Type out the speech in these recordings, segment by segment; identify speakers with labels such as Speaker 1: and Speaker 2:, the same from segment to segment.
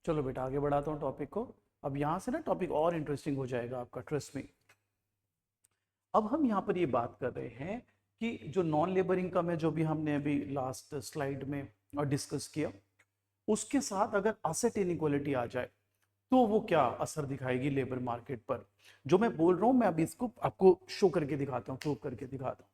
Speaker 1: चलो बेटा आगे बढ़ाता हूँ टॉपिक को। अब यहाँ से ना टॉपिक और इंटरेस्टिंग हो जाएगा आपका, ट्रस्ट मी। अब हम यहाँ पर ये बात कर रहे हैं कि जो नॉन लेबर इनकम है, जो भी हमने अभी लास्ट स्लाइड में डिस्कस किया, उसके साथ अगर असेट इनइक्वालिटी आ जाए तो वो क्या असर दिखाएगी लेबर मार्केट पर। जो मैं बोल रहा हूँ मैं अभी इसको आपको शो करके दिखाता हूँ, प्रूव करके दिखाता हूँ।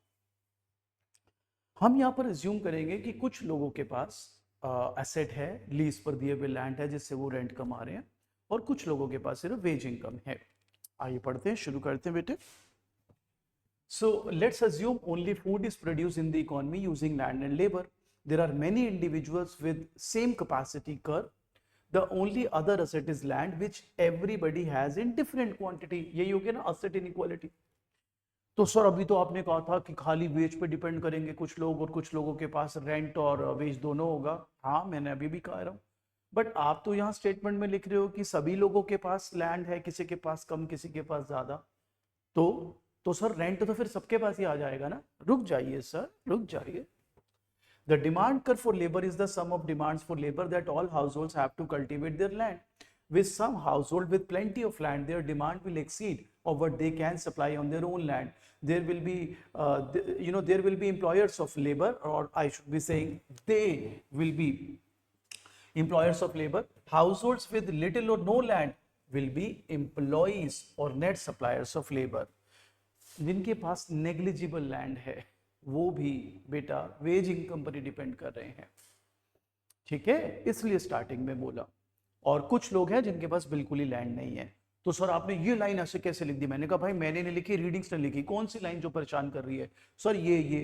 Speaker 1: हम यहाँ पर एज्यूम करेंगे कि कुछ लोगों के पास एसेट है, लीज पर दिए हुए लैंड है जिससे वो रेंट कमा रहे हैं, और कुछ लोगों के पास सिर्फ वेज इनकम है। आइए पढ़ते हैं, शुरू करते हैं बेटे। So let's assume only food is produced in the economy using land and labor. There are many individuals with same capacity curve. The only other asset is land which everybody has in different quantity. यही हो गया ना asset inequality। तो sir अभी तो आपने कहा था कि खाली वेज पे डिपेंड करेंगे कुछ लोग, और कुछ लोगों के पास रेंट और वेज दोनों होगा। हाँ, मैंने अभी भी कह रहा हूँ, बट आप तो यहाँ स्टेटमेंट में लिख रहे हो कि सभी लोगों के पास लैंड है, किसी के पास कम, किसी के पास ज्यादा। तो सर रेंट तो फिर सबके पास ही आ जाएगा ना। रुक जाइए सर, रुक जाइए। The demand curve for labor is the sum of demands for labor that all households have to cultivate their land. With some household with plenty of land, their demand will exceed of what they can supply on their own land. There will be, there will be employers of labor, or I should be saying, they will be employers of labor. Households with little or no land will be employees or net suppliers of labor. जिनके पास negligible land है वो भी बेटा veg income पर ही depend कर रहे हैं। ठीक है, इसलिए स्टार्टिंग में बोला। और कुछ लोग हैं जिनके पास बिल्कुल ही लैंड नहीं है। तो सर आपने ये लाइन ऐसे कैसे लिख दी? मैंने कहा भाई मैंने नहीं लिखी, रीडिंग्स ने लिखी। कौन सी लाइन जो परेशान कर रही है? सर ये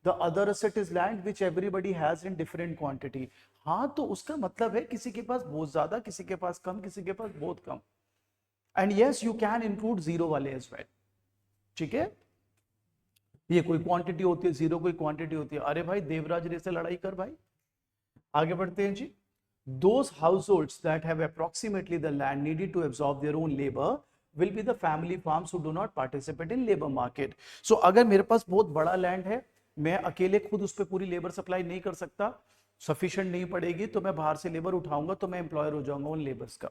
Speaker 1: the other asset is land which everybody has in different quantity. हाँ, तो उसका मतलब है किसी के पास बहुत ज्यादा, किसी के पास कम, किसी के पास बहुत कम। And yes, you can include zero वाले एज वेल। ठीक है, ये कोई क्वांटिटी होती है, जीरो कोई क्वांटिटी होती है। अरे भाई देवराज रे से लड़ाई कर भाई। आगे बढ़ते हैं जी। Those households that have approximately the land needed to absorb their own labor will be the family farms who do not participate in labor market. So अगर मेरे पास बहुत बड़ा लैंड है, मैं अकेले खुद उस पर पूरी लेबर सप्लाई नहीं कर सकता, सफिशिएंट नहीं पड़ेगी, तो मैं बाहर से लेबर उठाऊंगा, तो मैं एम्प्लॉयर हो जाऊंगा उन लेबर्स का।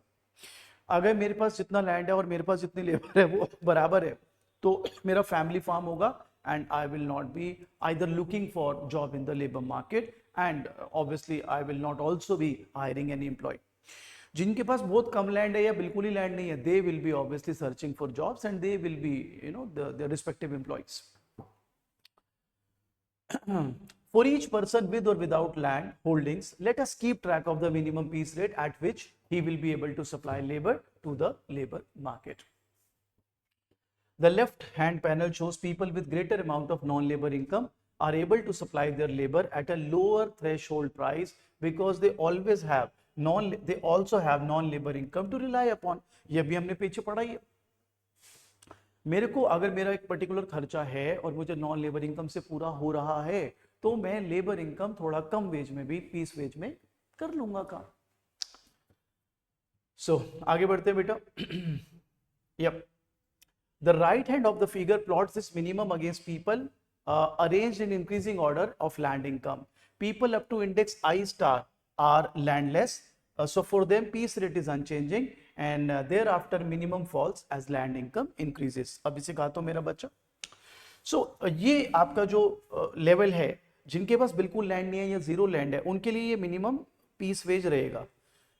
Speaker 1: अगर मेरे पास जितना लैंड है और मेरे पास जितनी लेबर है वो बराबर है, तो मेरा फैमिली फार्म होगा, and I will not be either looking for job in the labor market, and obviously I will not also be hiring any employee. जिनके पास बहुत कम लैंड है या बिल्कुल ही लैंड नहीं है, they will be obviously searching for jobs and they will be, the respective employees. For each person with or without land holdings, let us keep track of the minimum piece rate at which he will be able to supply labor to the labor market. The left hand panel shows people with greater amount of non-labor income are able to supply their labor at a lower threshold price because they also have non-labor income to rely upon. ये भी हमने पीछे पढ़ा ही है। मेरे को अगर मेरा एक पर्टिकुलर खर्चा है और मुझे नॉन लेबर इनकम से पूरा हो रहा है, तो मैं लेबर इनकम थोड़ा कम वेज में भी, पीस वेज में कर लूंगा काम। सो आगे बढ़ते हैं बेटा। Yup, the right hand of the figure plots this minimum against people arranged in increasing order of land income. People up to index I star are landless, so for them piece rate is unchanging, and thereafter minimum falls as land income increases. अब इसे कहा तो मेरा बच्चा। So ये आपका जो level है, जिनके पास बिल्कुल लैंड नहीं है या जीरो लैंड है, उनके लिए ये मिनिमम पीस वेज रहेगा।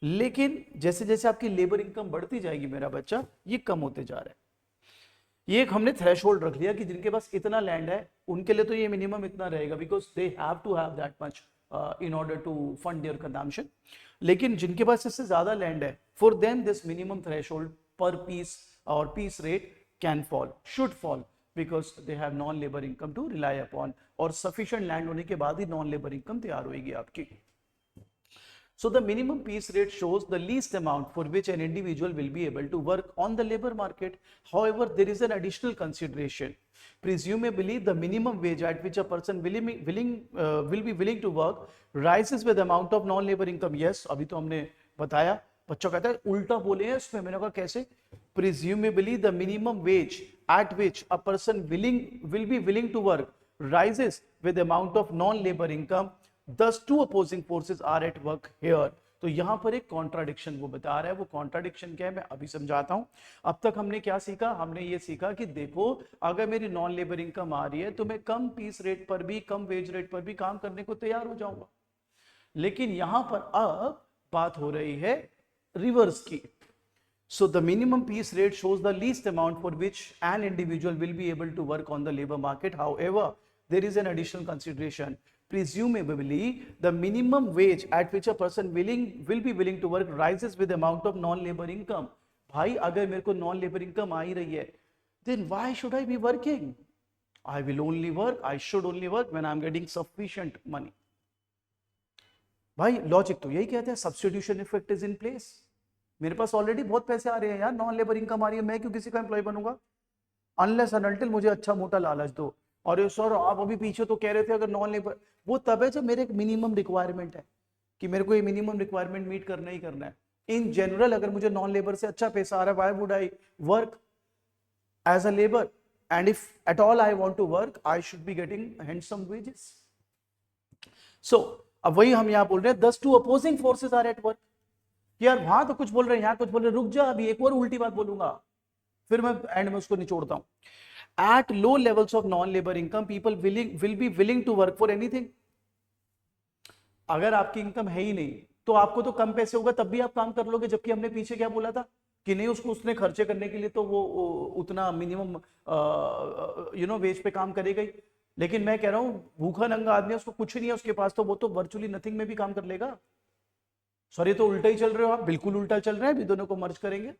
Speaker 1: लेकिन जैसे जैसे आपकी लेबर इनकम बढ़ती जाएगी मेरा बच्चा, ये कम होते जा रहा है। ये एक हमने थ्रेशोल्ड रख लिया कि जिनके पास इतना लैंड है उनके लिए तो ये मिनिमम इतना रहेगा, because they have to have that much in order to fund their consumption. लेकिन जिनके पास इससे ज्यादा लैंड है, for them this minimum threshold पर पीस और piece rate can fall, should fall, because they have non labour income to rely upon, और sufficient land होने के बाद ही नॉन लेबर इनकम तैयार होगी आपकी। So the minimum piece rate shows the least amount for which an individual will be able to work on the labor market. However, there is an additional consideration. Presumably, the minimum wage at which a person will be willing to work rises with the amount of non-labor income. Yes, अभी तो हमने बताया। बच्चा कहता है उल्टा बोले हैं इसमें। मैंने कहा कैसे? Presumably, the minimum wage at which a person will be willing to work rises with the amount of non-labor income. Thus, two opposing forces are at work here. तो यहां पर एक कॉन्ट्राडिक्शन वो बता रहा है। वो कॉन्ट्राडिक्शन क्या है मैं अभी समझाता हूं। अब तक हमने क्या सीखा, हमने ये सीखा कि देखो अगर मेरी नॉन लेबर इनकम आ रही है तो मैं कम पीस रेट पर भी, कम वेज रेट पर भी काम करने को तैयार हो जाऊंगा। लेकिन यहां पर अब बात हो रही है रिवर्स की। So the minimum piece rate shows the least amount for which an individual will be able to work on the labor market. However, there is an additional consideration. Presumably, the minimum wage at which a person will be willing to work rises with the amount of non-labor income. भाई अगर मेरे को non labor income आ ही रही है, then why should I be working? I will only work, I should only work when I'm getting sufficient money. भाई logic तो यही कहते हैं, substitution effect is in place. मेरे पास ऑलरेडी बहुत पैसे आ रहे हैं यार, नॉन लेबर इनकम आ रही है, मैं क्यों किसी का एम्प्लॉय बनूंगा? अनलेस एंड अनटिल मुझे अच्छा मोटा लालच दो। और सर आप अभी पीछे तो कह रहे थे अगर नॉन लेबर, वो तब है जब मेरे एक मिनिमम रिक्वायरमेंट है कि मेरे को ये मिनिमम रिक्वायरमेंट मीट करना ही करना है। इन जनरल अगर मुझे नॉन लेबर से अच्छा पैसा आ रहा है, why would I work as a labour? And if at all I want to work, I should be getting handsome wages. So अब वही हम यहाँ बोल रहे हैं, these two opposing forces are at work. यार वहां तो कुछ बोल रहे हैं, यहाँ कुछ बोल रहे हैं, रुक जा अभी एक और उल्टी बात बोलूंगा, फिर मैं एंड में उसको निचोड़ता हूं। At low levels of non labour income people will be willing to work for anything. अगर आपकी इनकम है ही नहीं तो आपको तो कम पैसे होगा तब भी आप काम कर लोगे, जबकि हमने पीछे क्या बोला था कि नहीं उसको उसने खर्चे करने के लिए तो वो उतना मिनिमम वेज पे काम करेगा ही। लेकिन मैं कह रहा हूं भूखा नंगा आदमी, उसको कुछ नहीं है उसके पास, तो वो तो वर्चुअली नथिंग में भी काम कर लेगा। सॉरी तो उल्टा ही चल रहे हो आप, बिल्कुल उल्टा चल रहे हैं, दोनों को मर्ज करेंगे।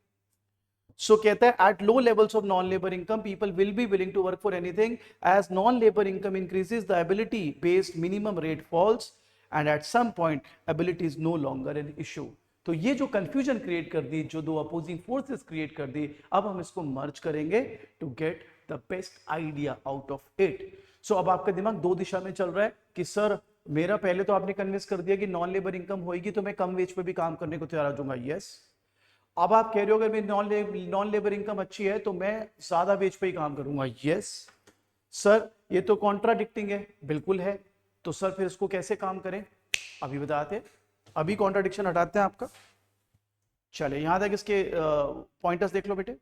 Speaker 1: सो कहता है at low levels of non labour income people will be willing to work for anything. As non labour income increases the ability based minimum rate falls and at some point ability is no longer an issue. तो ये जो confusion create कर दी, जो दो opposing forces create कर दी, अब हम इसको मर्ज करेंगे to get the best idea out of it. So अब आपका दिमाग दो दिशा में चल रहा है कि सर मेरा पहले तो आपने कन्विंस कर दिया कि नॉन लेबर इनकम होगी तो मैं कम वेज पे भी काम करने को तैयार हो जाऊंगा, यस। अब आप कह रहे हो अगर मेरी नॉन लेबर इनकम अच्छी है तो मैं ज्यादा वेज पे ही काम करूंगा, यस। सर ये तो कॉन्ट्राडिक्टिंग है, बिल्कुल है। तो सर फिर इसको कैसे काम करें अभी बताते हैं, अभी कॉन्ट्राडिक्शन हटाते हैं आपका। चले यहां तक इसके पॉइंटर्स देख लो बेटे।